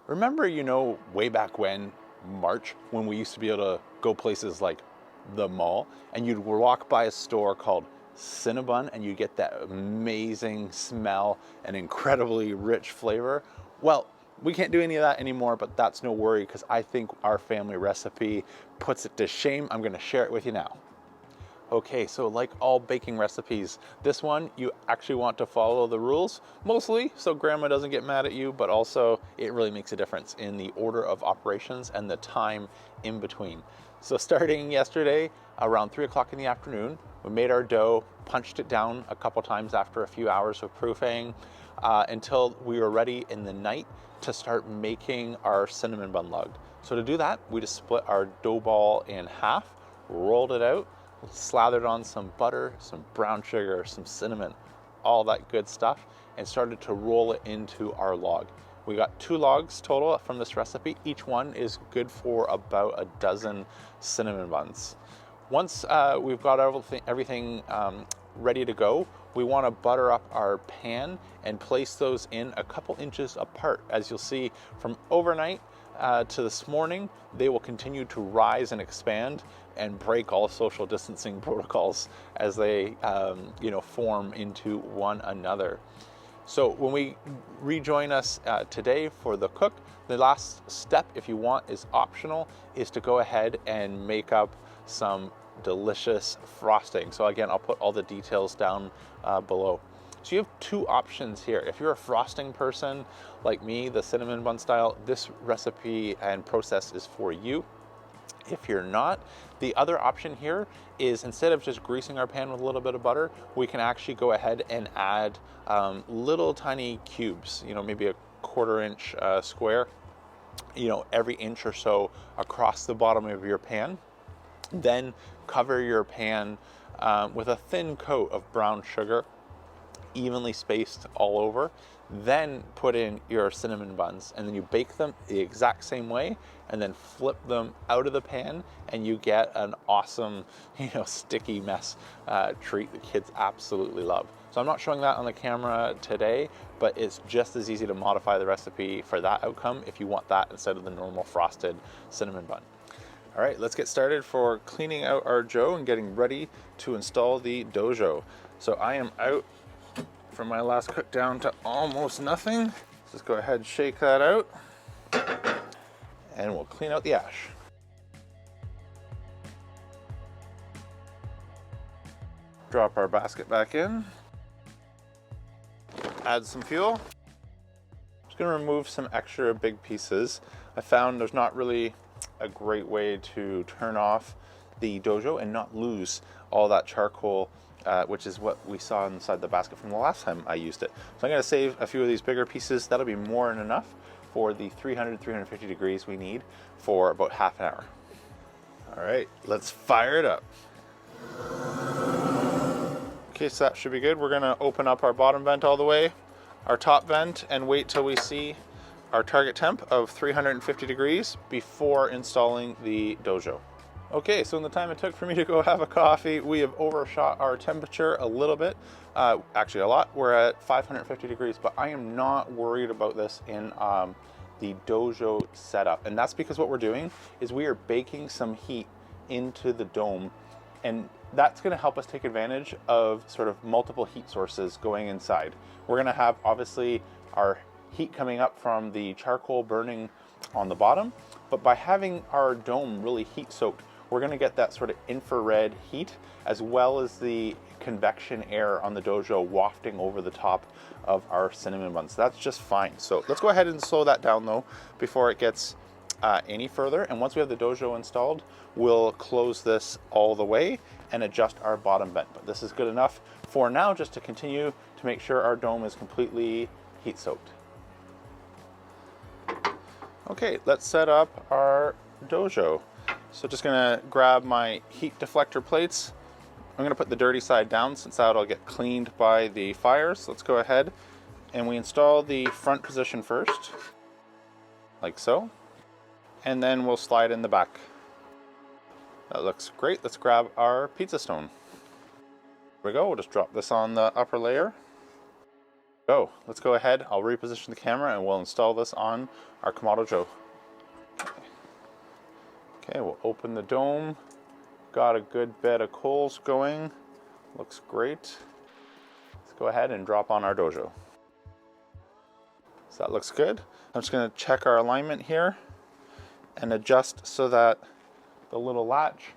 Remember, way back when, March, when we used to be able to go places like the mall, and you'd walk by a store called Cinnabon, and you get that amazing smell and incredibly rich flavor? Well, we can't do any of that anymore, but that's no worry, because I think our family recipe puts it to shame. I'm going to share it with you now. Okay, so like all baking recipes, this one you actually want to follow the rules, mostly so grandma doesn't get mad at you, but also it really makes a difference in the order of operations and the time in between. So starting yesterday around 3 o'clock in the afternoon, we made our dough, punched it down a couple times after a few hours of proofing until we were ready in the night to start making our cinnamon bun lug. So to do that, we just split our dough ball in half, rolled it out, slathered on some butter, some brown sugar, some cinnamon, all that good stuff, and started to roll it into our log. We got 2 logs total from this recipe. Each one is good for about a dozen cinnamon buns. Once we've got everything ready to go, we want to butter up our pan and place those in a couple inches apart. As you'll see, from overnight to this morning, they will continue to rise and expand and break all social distancing protocols as they form into one another. So when we rejoin us today for the cook, the last step, if you want, is optional, is to go ahead and make up some delicious frosting. So again, I'll put all the details down below. So you have 2 options here. If you're a frosting person like me, the cinnamon bun style, this recipe and process is for you. If you're not, the other option here is, instead of just greasing our pan with a little bit of butter, we can actually go ahead and add little tiny cubes, maybe a 1/4 inch square, every inch or so across the bottom of your pan. Then cover your pan with a thin coat of brown sugar, evenly spaced all over. Then put in your cinnamon buns, and then you bake them the exact same way, and then flip them out of the pan, and you get an awesome, sticky mess treat that kids absolutely love. So I'm not showing that on the camera today, but it's just as easy to modify the recipe for that outcome if you want that instead of the normal frosted cinnamon bun. All right, let's get started for cleaning out our dough and getting ready to install the DoJoe. So I am out from my last cook down to almost nothing. Just go ahead and shake that out, and we'll clean out the ash. Drop our basket back in. Add some fuel. Just gonna remove some extra big pieces. I found there's not really a great way to turn off the DoJoe and not lose all that charcoal, which is what we saw inside the basket from the last time I used it. So I'm going to save a few of these bigger pieces. That'll be more than enough for the 350 degrees we need for about half an hour. All right, let's fire it up. Okay, so that should be good. We're going to open up our bottom vent all the way, our top vent, and wait till we see our target temp of 350 degrees before installing the DoJoe. Okay, so in the time it took for me to go have a coffee, we have overshot our temperature a little bit, actually a lot. We're at 550 degrees, but I am not worried about this in the DoJoe setup. And that's because what we're doing is we are baking some heat into the dome, and that's gonna help us take advantage of sort of multiple heat sources going inside. We're gonna have obviously our heat coming up from the charcoal burning on the bottom, but by having our dome really heat soaked, we're going to get that sort of infrared heat as well as the convection air on the DoJoe wafting over the top of our cinnamon buns. That's just fine. So let's go ahead and slow that down though before it gets any further. And once we have the DoJoe installed, we'll close this all the way and adjust our bottom vent. But this is good enough for now, just to continue to make sure our dome is completely heat soaked. Okay, let's set up our DoJoe. So just gonna grab my heat deflector plates. I'm gonna put the dirty side down since that'll get cleaned by the fires. Let's go ahead and we install the front position first, like so. And then we'll slide in the back. That looks great. Let's grab our pizza stone. Here we go, we'll just drop this on the upper layer. Go. Let's go ahead. I'll reposition the camera and we'll install this on our Kamado Joe. Okay, we'll open the dome. Got a good bed of coals going. Looks great. Let's go ahead and drop on our dojo. So that looks good. I'm just going to check our alignment here and adjust so that the little latch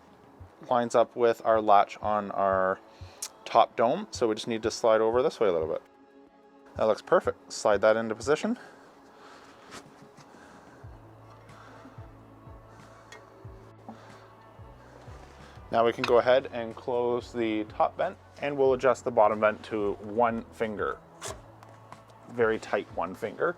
lines up with our latch on our top dome. So we just need to slide over this way a little bit. That looks perfect. Slide that into position. Now we can go ahead and close the top vent, and we'll adjust the bottom vent to 1 finger. Very tight 1 finger.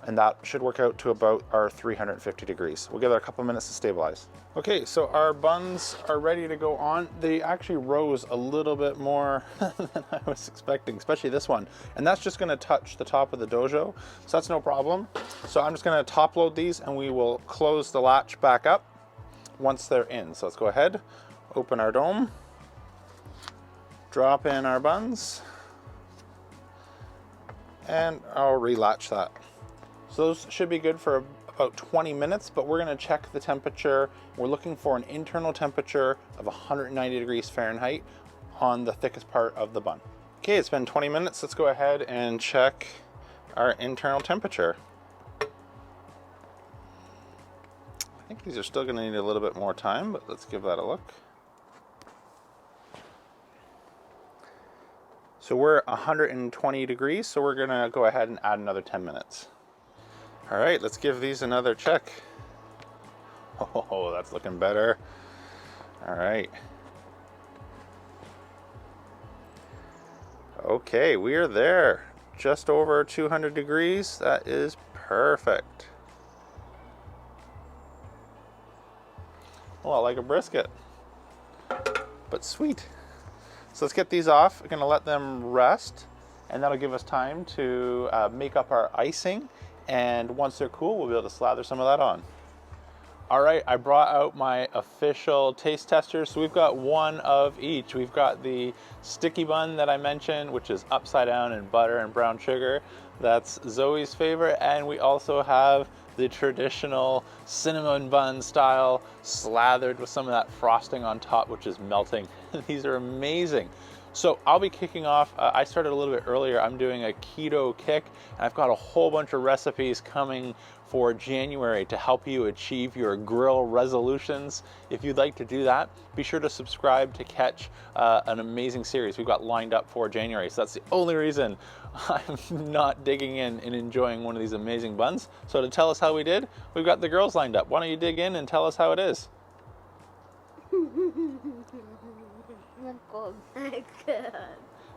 And that should work out to about our 350 degrees. We'll give it a couple minutes to stabilize. Okay, so our buns are ready to go on. They actually rose a little bit more than I was expecting, especially this one. And that's just gonna touch the top of the dojo, so that's no problem. So I'm just gonna top load these and we will close the latch back up once they're in. So let's go ahead, open our dome, drop in our buns, and I'll relatch that. So those should be good for about 20 minutes, but we're gonna check the temperature. We're looking for an internal temperature of 190 degrees Fahrenheit on the thickest part of the bun. Okay, it's been 20 minutes. Let's go ahead and check our internal temperature. I think these are still gonna need a little bit more time, but let's give that a look. So we're 120 degrees, so we're gonna go ahead and add another 10 minutes. All right, let's give these another check. Oh, that's looking better. All right. Okay, we are there. Just over 200 degrees. That is perfect. Well, like a brisket, but sweet. So let's get these off. We're gonna let them rest, and that'll give us time to make up our icing. And once they're cool, we'll be able to slather some of that on. All right, I brought out my official taste testers. So we've got one of each. We've got the sticky bun that I mentioned, which is upside down in butter and brown sugar. That's Zoe's favorite. And we also have the traditional cinnamon bun style, slathered with some of that frosting on top, which is melting. These are amazing. So I'll be kicking off, I started a little bit earlier, I'm doing a keto kick, and I've got a whole bunch of recipes coming for January to help you achieve your grill resolutions. If you'd like to do that, be sure to subscribe to catch an amazing series we've got lined up for January. So that's the only reason I'm not digging in and enjoying one of these amazing buns. So to tell us how we did, we've got the girls lined up. Why don't you dig in and tell us how it is?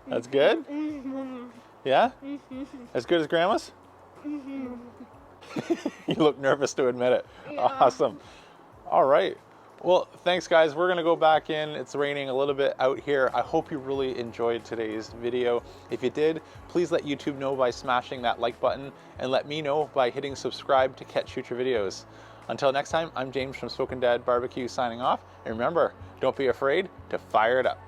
That's good? Mm-hmm. Yeah? Mm-hmm. As good as Grandma's? Mm-hmm. You look nervous to admit it. Yeah. Awesome. All right. Well, thanks guys. We're gonna go back in. It's raining a little bit out here. I hope you really enjoyed today's video. If you did, please let YouTube know by smashing that like button, and let me know by hitting subscribe to catch future videos. Until next time, I'm James from Smokin' Dad BBQ signing off. And remember, don't be afraid to fire it up.